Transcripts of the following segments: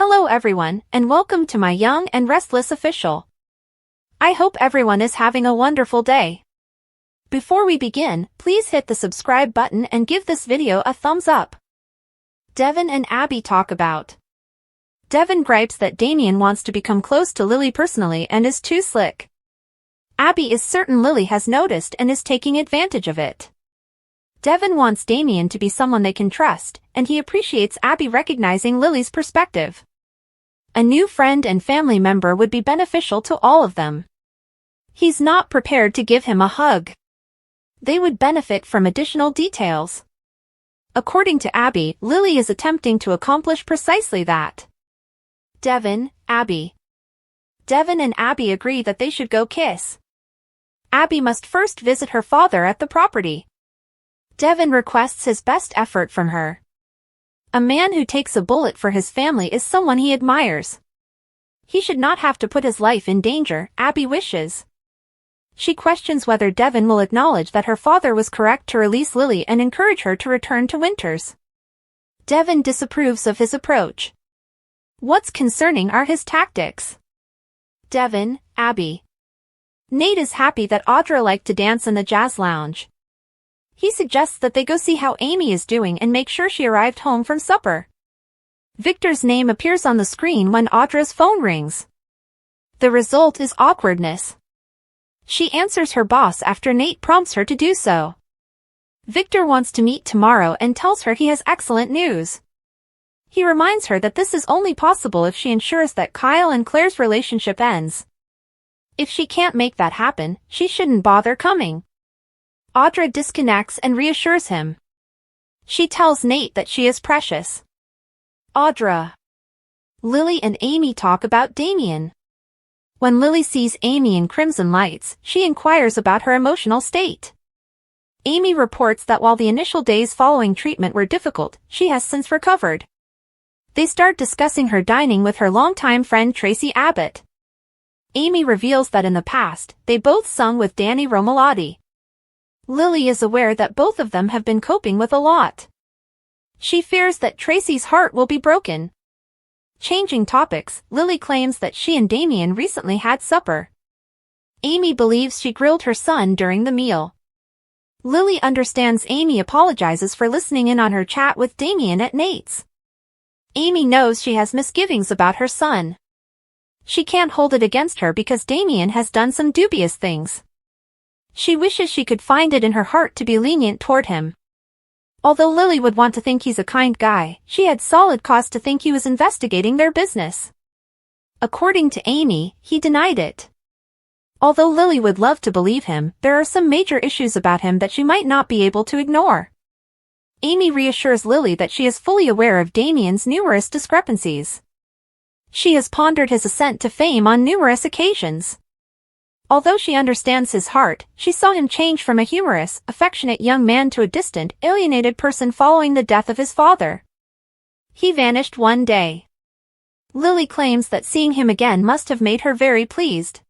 Hello everyone, and welcome to my Young and Restless official. I hope everyone is having a wonderful day. Before we begin, please hit the subscribe button and give this video a thumbs up. Devon and Abby talk about. Devon gripes that Diane wants to become close to Lily personally and is too slick. Abby is certain Lily has noticed and is taking advantage of it. Devon wants Diane to be someone they can trust, and he appreciates Abby recognizing Lily's perspective. A new friend and family member would be beneficial to all of them. He's not prepared to give him a hug. They would benefit from additional details. According to Abby, Lily is attempting to accomplish precisely that. Devon, Abby. Devon and Abby agree that they should go kiss. Abby must first visit her father at the property. Devon requests his best effort from her. A man who takes a bullet for his family is someone he admires. He should not have to put his life in danger, Abby wishes. She questions whether Devon will acknowledge that her father was correct to release Lily and encourage her to return to Winters. Devon disapproves of his approach. What's concerning are his tactics. Devon, Abby. Nate is happy that Audra liked to dance in the jazz lounge. He suggests that they go see how Amy is doing and make sure she arrived home from supper. Victor's name appears on the screen when Audra's phone rings. The result is awkwardness. She answers her boss after Nate prompts her to do so. Victor wants to meet tomorrow and tells her he has excellent news. He reminds her that this is only possible if she ensures that Kyle and Claire's relationship ends. If she can't make that happen, she shouldn't bother coming. Audra disconnects and reassures him. She tells Nate that she is precious. Audra. Lily and Amy talk about Diane. When Lily sees Amy in crimson lights, she inquires about her emotional state. Amy reports that while the initial days following treatment were difficult, she has since recovered. They start discussing her dining with her longtime friend Tracy Abbott. Amy reveals that in the past, they both sung with Danny Romalotti. Lily is aware that both of them have been coping with a lot. She fears that Tracy's heart will be broken. Changing topics, Lily claims that she and Diane recently had supper. Amy believes she grilled her son during the meal. Lily understands Amy apologizes for listening in on her chat with Diane at Nate's. Amy knows she has misgivings about her son. She can't hold it against her because Diane has done some dubious things. She wishes she could find it in her heart to be lenient toward him. Although Lily would want to think he's a kind guy, she had solid cause to think he was investigating their business. According to Amy, he denied it. Although Lily would love to believe him, there are some major issues about him that she might not be able to ignore. Amy reassures Lily that she is fully aware of Damien's numerous discrepancies. She has pondered his ascent to fame on numerous occasions. Although she understands his heart, she saw him change from a humorous, affectionate young man to a distant, alienated person following the death of his father. He vanished one day. Lily claims that seeing him again must have made her very pleased.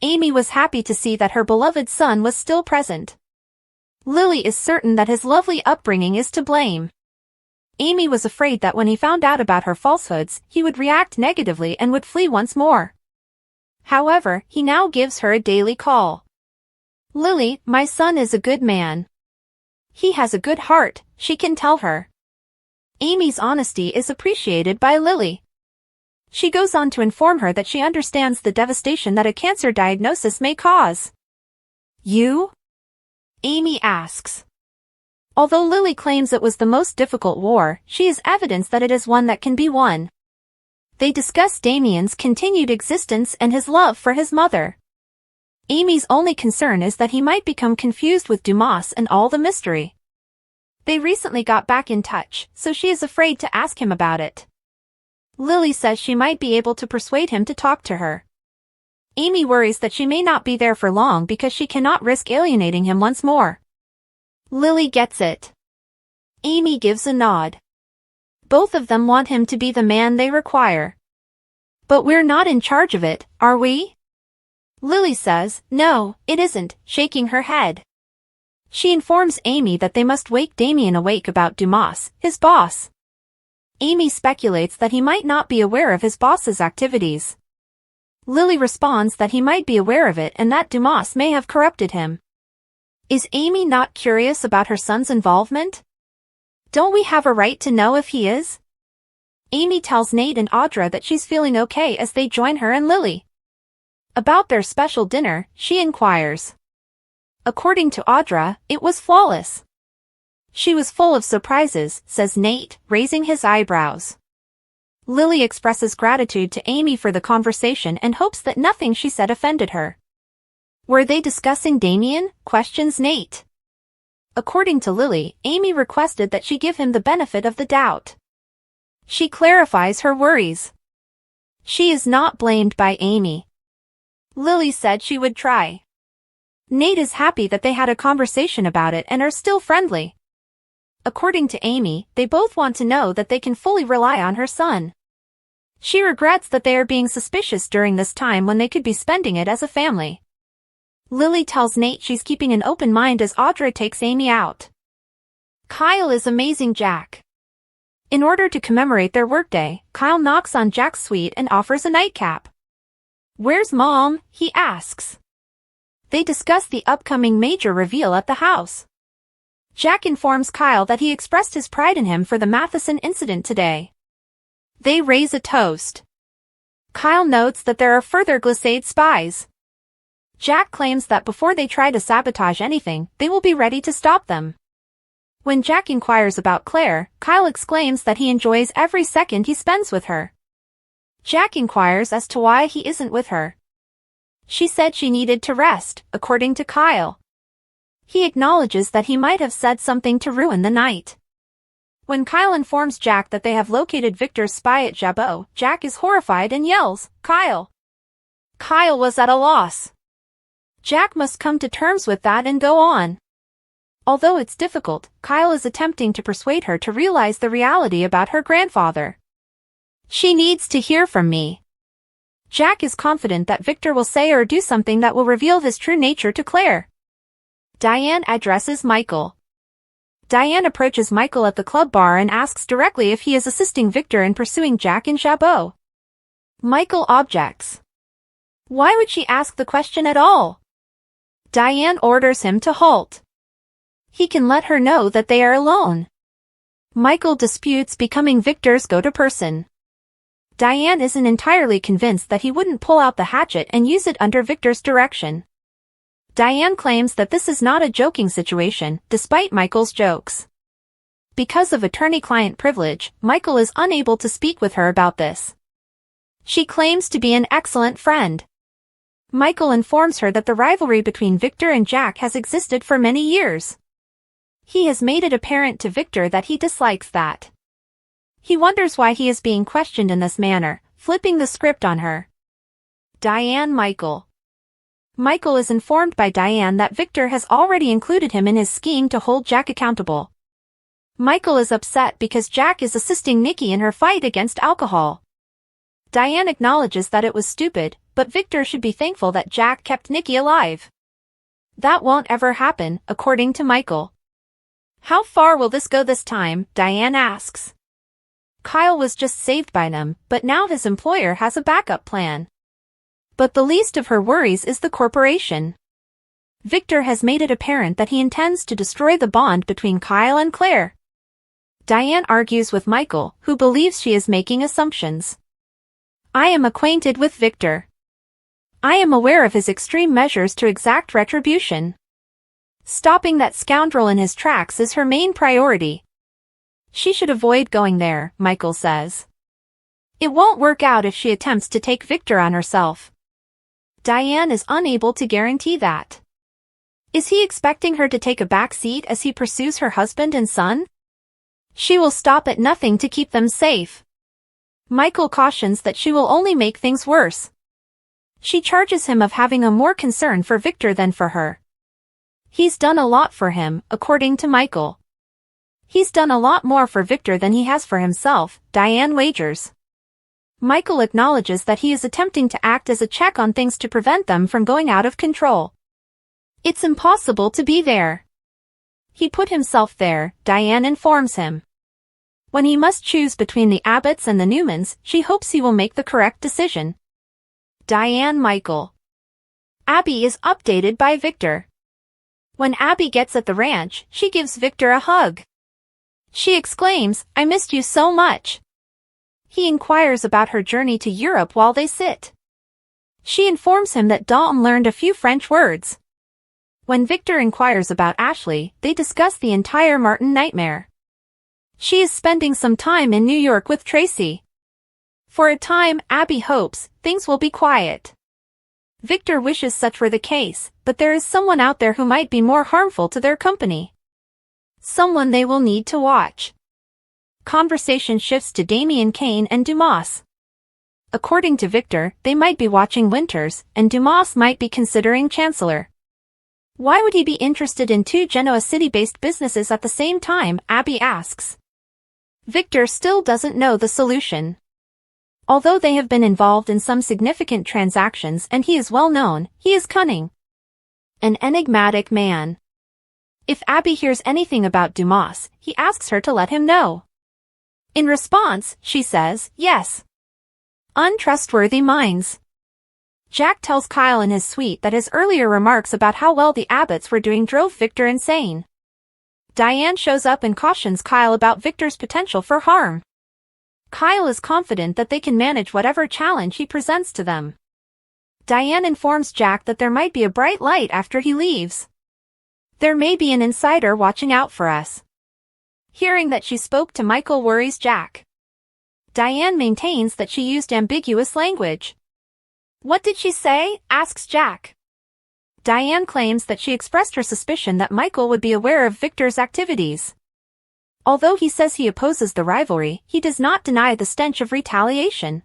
Amy was happy to see that her beloved son was still present. Lily is certain that his lovely upbringing is to blame. Amy was afraid that when he found out about her falsehoods, he would react negatively and would flee once more. However, he now gives her a daily call. Lily, my son is a good man. He has a good heart, she can tell her. Amy's honesty is appreciated by Lily. She goes on to inform her that she understands the devastation that a cancer diagnosis may cause. You? Amy asks. Although Lily claims it was the most difficult war, she is evidence that it is one that can be won. They discuss Damien's continued existence and his love for his mother. Amy's only concern is that he might become confused with Dumas and all the mystery. They recently got back in touch, so she is afraid to ask him about it. Lily says she might be able to persuade him to talk to her. Amy worries that she may not be there for long because she cannot risk alienating him once more. Lily gets it. Amy gives a nod. Both of them want him to be the man they require. But we're not in charge of it, are we? Lily says, no, it isn't, shaking her head. She informs Amy that they must wake Damien awake about Dumas, his boss. Amy speculates that he might not be aware of his boss's activities. Lily responds that he might be aware of it and that Dumas may have corrupted him. Is Amy not curious about her son's involvement? Don't we have a right to know if he is? Amy tells Nate and Audra that she's feeling okay as they join her and Lily. About their special dinner, she inquires. According to Audra, it was flawless. She was full of surprises, says Nate, raising his eyebrows. Lily expresses gratitude to Amy for the conversation and hopes that nothing she said offended her. Were they discussing Damien? Questions Nate. According to Lily, Amy requested that she give him the benefit of the doubt. She clarifies her worries. She is not blamed by Amy. Lily said she would try. Nate is happy that they had a conversation about it and are still friendly. According to Amy, they both want to know that they can fully rely on her son. She regrets that they are being suspicious during this time when they could be spending it as a family. Lily tells Nate she's keeping an open mind as Audra takes Amy out. Kyle is amazing Jack. In order to commemorate their workday, Kyle knocks on Jack's suite and offers a nightcap. Where's Mom? He asks. They discuss the upcoming major reveal at the house. Jack informs Kyle that he expressed his pride in him for the Matheson incident today. They raise a toast. Kyle notes that there are further Glissade spies. Jack claims that before they try to sabotage anything, they will be ready to stop them. When Jack inquires about Claire, Kyle exclaims that he enjoys every second he spends with her. Jack inquires as to why he isn't with her. She said she needed to rest, according to Kyle. He acknowledges that he might have said something to ruin the night. When Kyle informs Jack that they have located Victor's spy at Jabot, Jack is horrified and yells, "Kyle!" Kyle was at a loss. Jack must come to terms with that and go on. Although it's difficult, Kyle is attempting to persuade her to realize the reality about her grandfather. She needs to hear from me. Jack is confident that Victor will say or do something that will reveal his true nature to Claire. Diane addresses Michael. Diane approaches Michael at the club bar and asks directly if he is assisting Victor in pursuing Jack and Jabot. Michael objects. Why would she ask the question at all? Diane orders him to halt. He can let her know that they are alone. Michael disputes becoming Victor's go-to person. Diane isn't entirely convinced that he wouldn't pull out the hatchet and use it under Victor's direction. Diane claims that this is not a joking situation, despite Michael's jokes. Because of attorney-client privilege, Michael is unable to speak with her about this. She claims to be an excellent friend. Michael informs her that the rivalry between Victor and Jack has existed for many years. He has made it apparent to Victor that he dislikes that. He wonders why he is being questioned in this manner, flipping the script on her. Diane Michael. Michael is informed by Diane that Victor has already included him in his scheme to hold Jack accountable. Michael is upset because Jack is assisting Nikki in her fight against alcohol. Diane acknowledges that it was stupid, but Victor should be thankful that Jack kept Nikki alive. That won't ever happen, according to Michael. How far will this go this time? Diane asks. Kyle was just saved by them, but now his employer has a backup plan. But the least of her worries is the corporation. Victor has made it apparent that he intends to destroy the bond between Kyle and Claire. Diane argues with Michael, who believes she is making assumptions. I am acquainted with Victor. I am aware of his extreme measures to exact retribution. Stopping that scoundrel in his tracks is her main priority. She should avoid going there, Michael says. It won't work out if she attempts to take Victor on herself. Diane is unable to guarantee that. Is he expecting her to take a back seat as he pursues her husband and son? She will stop at nothing to keep them safe. Michael cautions that she will only make things worse. She charges him of having a more concern for Victor than for her. He's done a lot for him, according to Michael. He's done a lot more for Victor than he has for himself, Diane wagers. Michael acknowledges that he is attempting to act as a check on things to prevent them from going out of control. It's impossible to be there. He put himself there, Diane informs him. When he must choose between the Abbotts and the Newmans, she hopes he will make the correct decision. Diane Michael. Abby is updated by Victor. When Abby gets at the ranch, she gives Victor a hug. She exclaims, "I missed you so much." He inquires about her journey to Europe while they sit. She informs him that Dalton learned a few French words. When Victor inquires about Ashley, they discuss the entire Martin nightmare. She is spending some time in New York with Tracy. For a time, Abby hopes things will be quiet. Victor wishes such were the case, but there is someone out there who might be more harmful to their company. Someone they will need to watch. Conversation shifts to Damien Kane and Dumas. According to Victor, they might be watching Winters, and Dumas might be considering Chancellor. Why would he be interested in two Genoa city-based businesses at the same time, Abby asks. Victor still doesn't know the solution. Although they have been involved in some significant transactions and he is well known, he is cunning. An enigmatic man. If Abby hears anything about Dumas, he asks her to let him know. In response, she says, yes. Untrustworthy minds. Jack tells Kyle in his suite that his earlier remarks about how well the Abbotts were doing drove Victor insane. Diane shows up and cautions Kyle about Victor's potential for harm. Kyle is confident that they can manage whatever challenge he presents to them. Diane informs Jack that there might be a bright light after he leaves. There may be an insider watching out for us. Hearing that she spoke to Michael worries Jack. Diane maintains that she used ambiguous language. What did she say? Asks Jack. Diane claims that she expressed her suspicion that Michael would be aware of Victor's activities. Although he says he opposes the rivalry, he does not deny the stench of retaliation.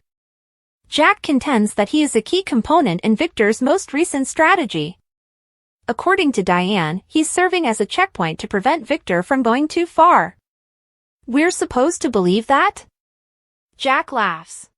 Jack contends that he is a key component in Victor's most recent strategy. According to Diane, he's serving as a checkpoint to prevent Victor from going too far. We're supposed to believe that? Jack laughs.